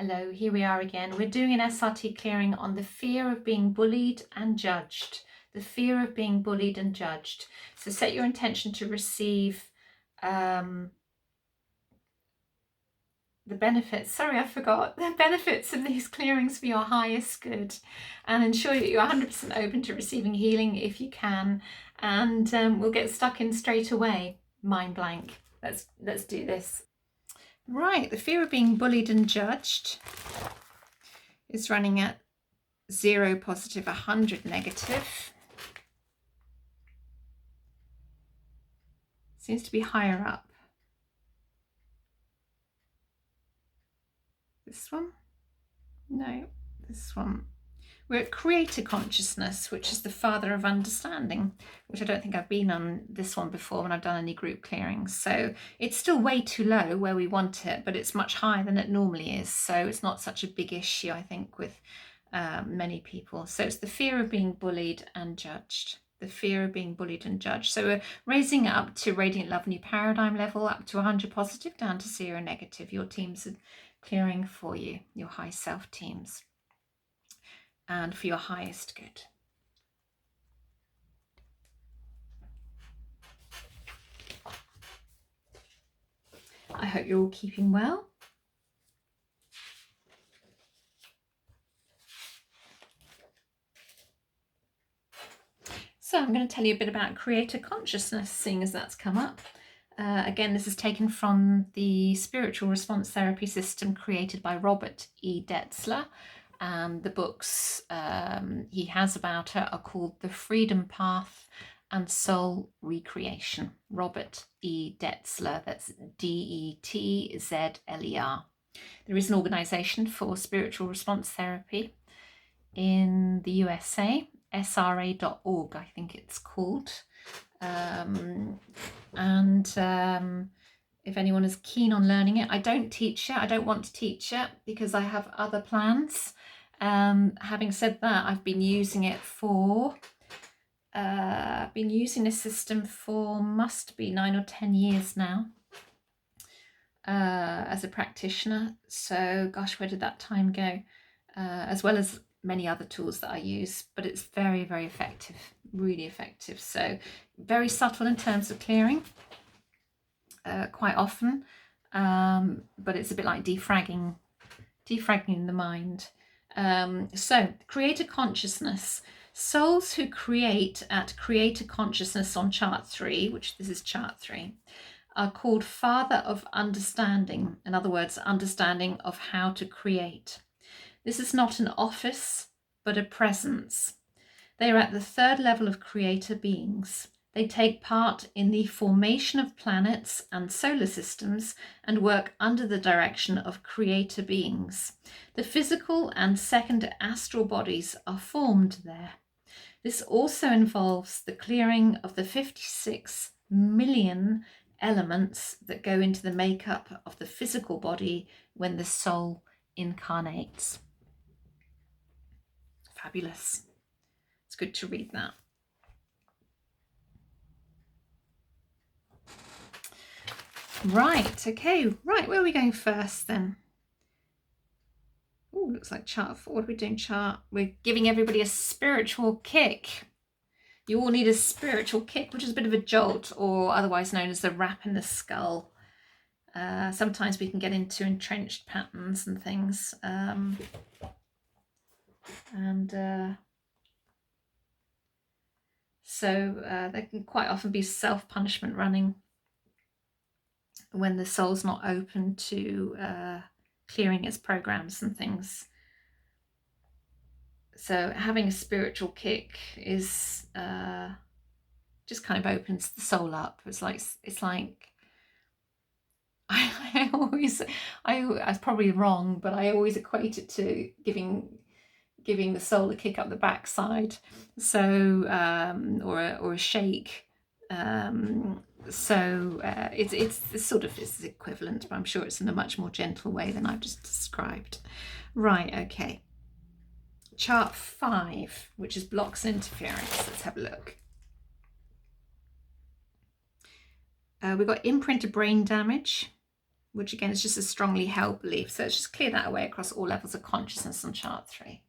Hello, here we are again. We're doing an SRT clearing on the fear of being bullied and judged. The fear of being bullied and judged. So set your intention to receive the benefits. Sorry, I forgot. The benefits of these clearings for your highest good, and ensure that you're 100% open to receiving healing if you can. And we'll get stuck in straight away. Mind blank. Let's do this. Right, the fear of being bullied and judged is running at 0 positive, 100 negative. Seems to be higher up. This one? No, this one. We're at creator consciousness, which is the father of understanding, which I don't think I've been on this one before when I've done any group clearings. So it's still way too low where we want it, but it's much higher than it normally is. So it's not such a big issue, I think, with many people. So it's the fear of being bullied and judged. The fear of being bullied and judged. So we're raising it up to Radiant Love New Paradigm level, up to 100 positive, down to 0 negative. Your teams are clearing for you, your high self teams, and for your highest good. I hope you're all keeping well. So I'm going to tell you a bit about creator consciousness, seeing as that's come up. Again, this is taken from the spiritual response therapy system created by Robert E. Detzler. And the books he has about it are called The Freedom Path and Soul Recreation. Robert E. Detzler, that's D-E-T-Z-L-E-R. There is an organisation for spiritual response therapy in the USA, SRA.org, I think it's called. If anyone is keen on learning it, I don't teach it. I don't want to teach it because I have other plans. Having said that, I've been using it for, I've been using this system for must be 9 or 10 years now as a practitioner. So gosh, where did that time go? As well as many other tools that I use, but it's very, very effective, really effective. So very subtle in terms of clearing quite often, but it's a bit like defragging the mind. So creator consciousness, souls who create at creator consciousness on chart 3, which this is chart 3, are called father of understanding. In other words, understanding of how to create. This is not an office, but a presence. They are at the 3rd level of creator beings. They take part in the formation of planets and solar systems and work under the direction of creator beings. The physical and second astral bodies are formed there. This also involves the clearing of the 56 million elements that go into the makeup of the physical body when the soul incarnates. Fabulous. It's good to read that. Right, okay, right, where are we going first then? Oh, looks like chart 4. What are we doing, chart? We're giving everybody a spiritual kick. You all need a spiritual kick, which is a bit of a jolt, or otherwise known as the rap in the skull. Sometimes we can get into entrenched patterns and things. So there can quite often be self-punishment running when the soul's not open to clearing its programs and things. So having a spiritual kick is just kind of opens the soul up. It's like I was probably wrong, but I always equate it to giving the soul a kick up the backside, so or a shake. It's sort of is equivalent, but I'm sure it's in a much more gentle way than I've just described. Right, okay. Chart 5, which is blocks and interference. Let's have a look. We've got imprinted brain damage, which again is just a strongly held belief. So let's just clear that away across all levels of consciousness on chart 3.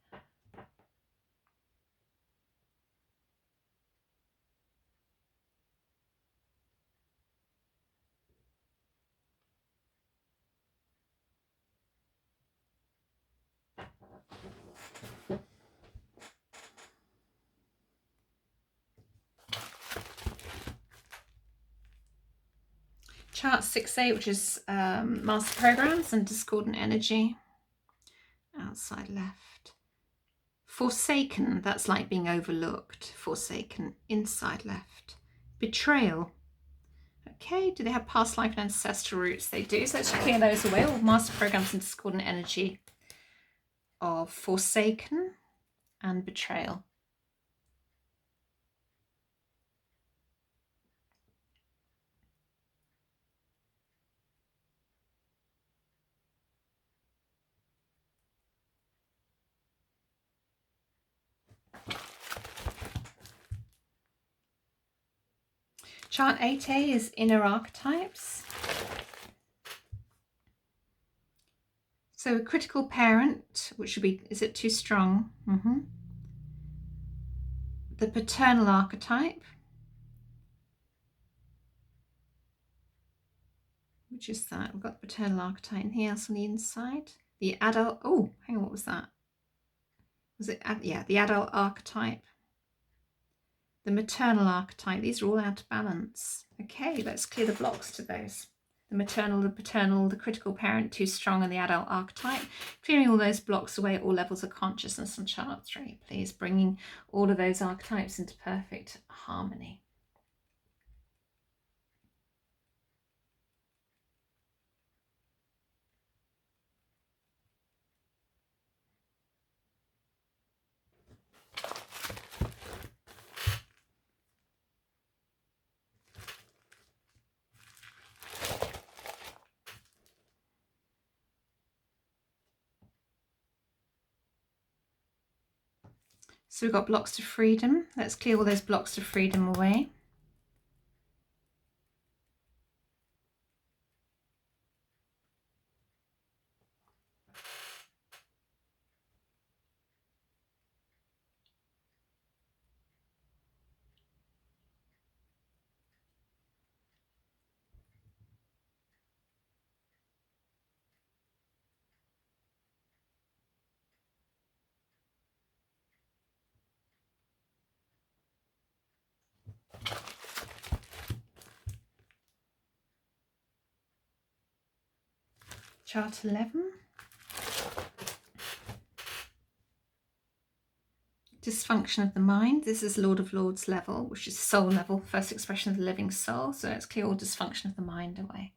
Chart 6A, which is master programs and discordant energy. Outside left. Forsaken, that's like being overlooked. Forsaken, inside left. Betrayal. Okay, do they have past life and ancestral roots? They do, so let's clear those away. All master programs and discordant energy of forsaken and betrayal. Chart 8A is inner archetypes. So a critical parent, which should be, is it too strong? The paternal archetype, which is that? We've got the paternal archetype. Anything else on the inside? The adult, oh, hang on, what was that? Was it, yeah, the adult archetype. The maternal archetype, these are all out of balance. Okay, let's clear the blocks to those. The maternal, the paternal, the critical parent, too strong, and the adult archetype. Clearing all those blocks away at all levels of consciousness on chart 3, please. Bringing all of those archetypes into perfect harmony. So we've got blocks to freedom. Let's clear all those blocks to freedom away. Chart 11. Dysfunction of the mind. This is Lord of Lords level, which is soul level, first expression of the living soul. So let's clear all dysfunction of the mind away.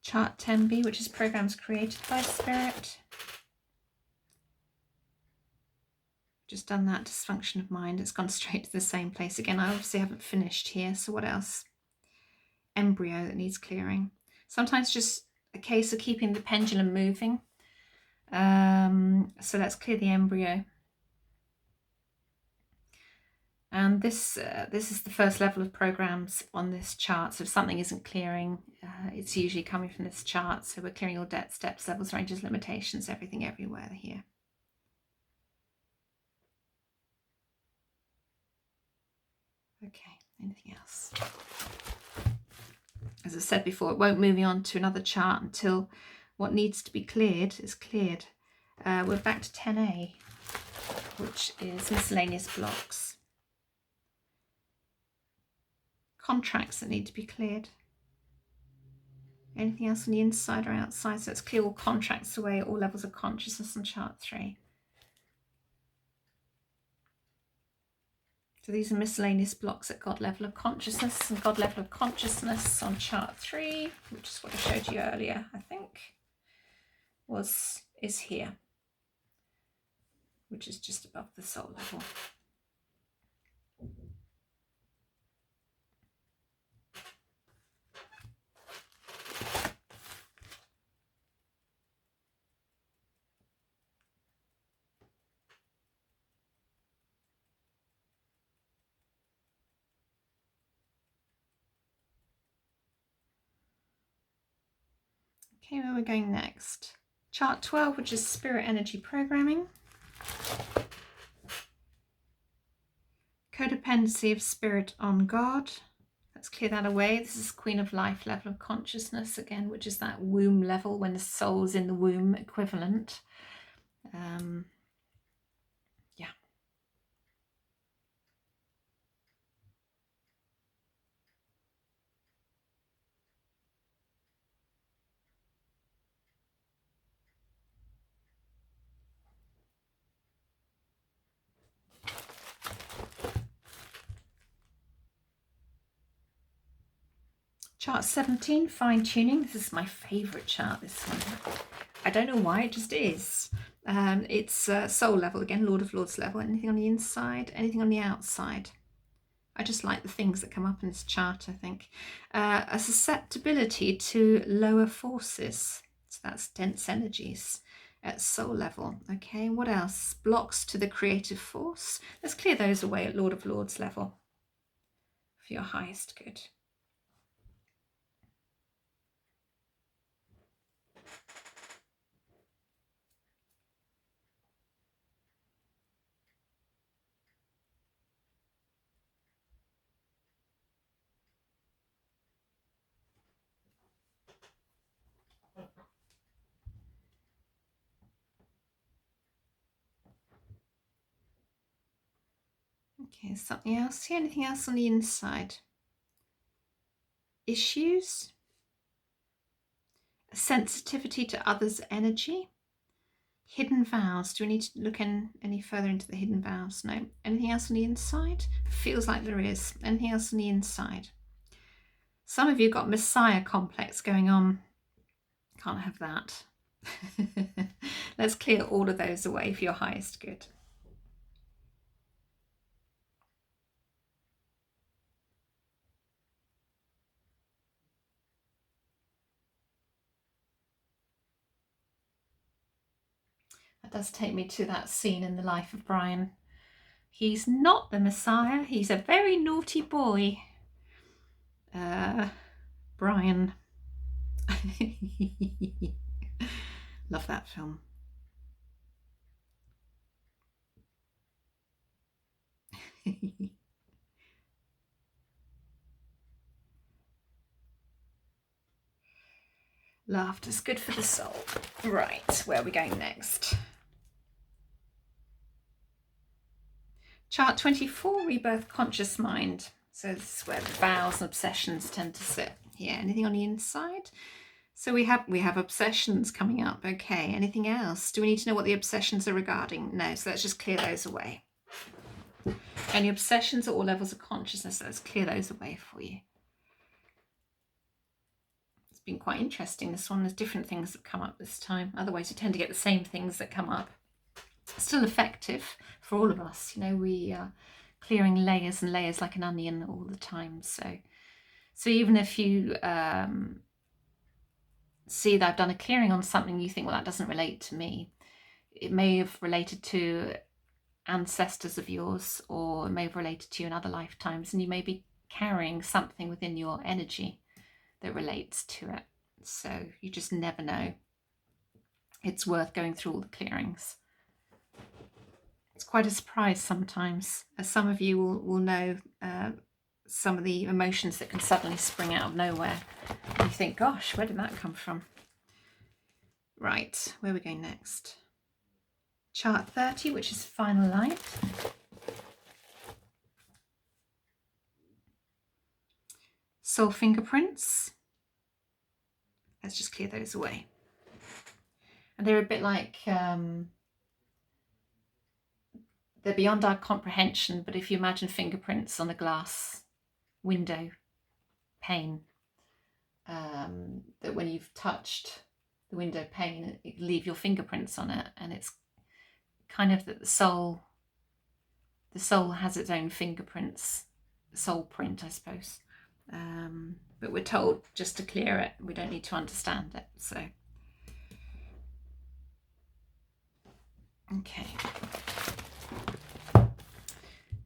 Chart 10B, which is programs created by spirit. Just done that, dysfunction of mind. It's gone straight to the same place again. I obviously haven't finished here, so what else? Embryo that needs clearing. Sometimes just a case of keeping the pendulum moving. So let's clear the embryo. And this is the first level of programs on this chart. So if something isn't clearing, it's usually coming from this chart. So we're clearing all depths, steps, levels, ranges, limitations, everything, everywhere here. Okay, anything else? As I said before, it won't move on to another chart until what needs to be cleared is cleared. We're back to 10A, which is miscellaneous blocks. Contracts that need to be cleared. Anything else on the inside or outside? So let's clear all contracts away at all levels of consciousness on chart 3. So these are miscellaneous blocks at God level of consciousness, and God level of consciousness on chart 3, which is what I showed you earlier, I think, is here, which is just above the soul level. Okay, where we're going next. Chart 12, which is spirit energy programming. Codependency of spirit on God. Let's clear that away. This is Queen of Life level of consciousness again, which is that womb level when the soul's in the womb equivalent. Yeah. Chart 17, fine tuning. This is my favorite chart, this one. I don't know why, it just is. It's soul level again, Lord of Lords level. Anything on the inside, anything on the outside. I just like the things that come up in this chart, I think. A susceptibility to lower forces. So that's dense energies at soul level. Okay, what else? Blocks to the creative force. Let's clear those away at Lord of Lords level for your highest good. Okay, something else here? Anything else on the inside? Issues? Sensitivity to others' energy? Hidden vows. Do we need to look any further into the hidden vows? No. Anything else on the inside? Feels like there is. Anything else on the inside? Some of you got Messiah complex going on. Can't have that. Let's clear all of those away for your highest good. That does take me to that scene in the life of Brian. He's not the Messiah. He's a very naughty boy. Brian. Love that film. Laughter's good for the soul. Right, where are we going next? Chart 24, rebirth conscious mind. So this is where the vows and obsessions tend to sit. Yeah, anything on the inside? So we have obsessions coming up. Okay, anything else? Do we need to know what the obsessions are regarding? No, so let's just clear those away. Any obsessions at all levels of consciousness, let's clear those away for you. It's been quite interesting, this one. There's different things that come up this time. Otherwise, you tend to get the same things that come up. Still effective for all of us. You know, we are clearing layers and layers like an onion all the time. So even if you see that I've done a clearing on something, you think, well, that doesn't relate to me. It may have related to ancestors of yours, or it may have related to you in other lifetimes, and you may be carrying something within your energy that relates to it. So you just never know. It's worth going through all the clearings. It's quite a surprise sometimes. As some of you will know some of the emotions that can suddenly spring out of nowhere. You think, gosh, where did that come from? Right, where are we going next? Chart 30, which is final light. Soul fingerprints. Let's just clear those away. And they're a bit like, they're beyond our comprehension, but if you imagine fingerprints on a glass window pane, that when you've touched the window pane, you leave your fingerprints on it, and it's kind of that the soul has its own fingerprints, soul print, I suppose. But we're told just to clear it. We don't need to understand it. So, okay.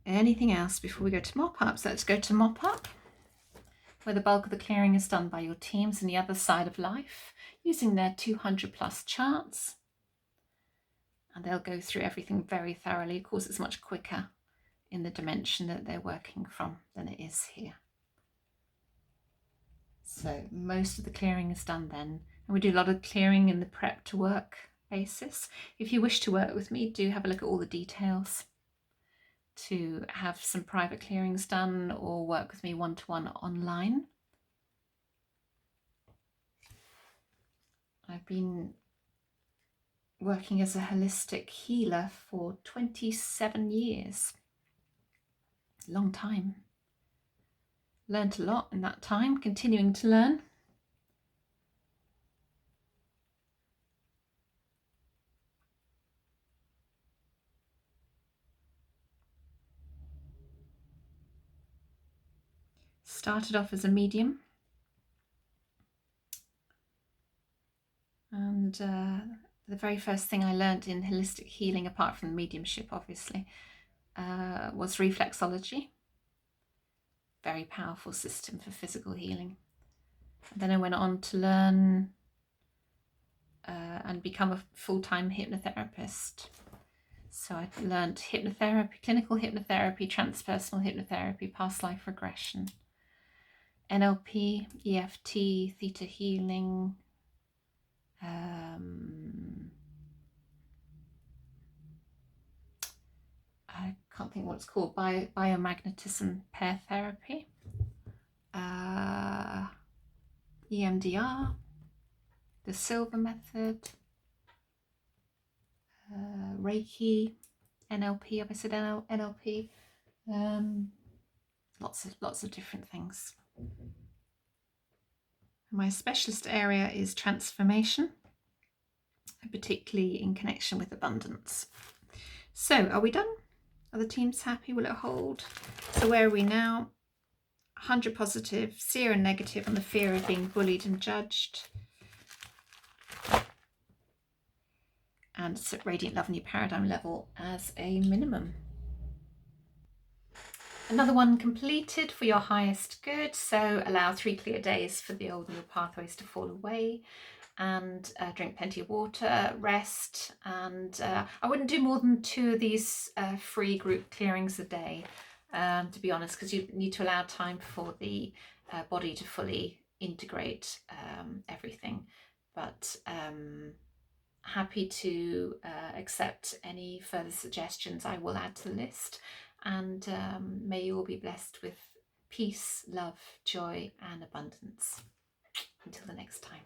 Anything else before we go to mop-ups? Let's go to mop-up. where the bulk of the clearing is done by your teams in the other side of life, using their 200 plus charts. And they'll go through everything very thoroughly. Of course, it's much quicker in the dimension that they're working from than it is here. So most of the clearing is done then. And we do a lot of clearing in the prep to work basis. If you wish to work with me, do have a look at all the details to have some private clearings done or work with me one-to-one online. I've been working as a holistic healer for 27 years. Long time. Learned a lot in that time, continuing to learn. Started off as a medium, and the very first thing I learned in holistic healing, apart from mediumship obviously, was reflexology. Very powerful system for physical healing. And then I went on to learn and become a full-time hypnotherapist. So I learned hypnotherapy, clinical hypnotherapy, transpersonal hypnotherapy, past life regression, NLP, EFT, theta healing, I can't think what it's called, biomagnetism pair therapy, EMDR, the Silver method, Reiki, NLP, have I said NLP? Lots of different things. My specialist area is transformation, particularly in connection with abundance. So are we done? Are the teams happy? Will it hold? So where are we now? 100 positive, 0 negative on the fear of being bullied and judged. And set radiant love new paradigm level as a minimum. Another one completed for your highest good. So allow 3 clear days for the old neural pathways to fall away, and drink plenty of water, rest, and I wouldn't do more than 2 of these free group clearings a day, to be honest, because you need to allow time for the body to fully integrate everything. But happy to accept any further suggestions. I will add to the list, and may you all be blessed with peace, love, joy, and abundance. Until the next time.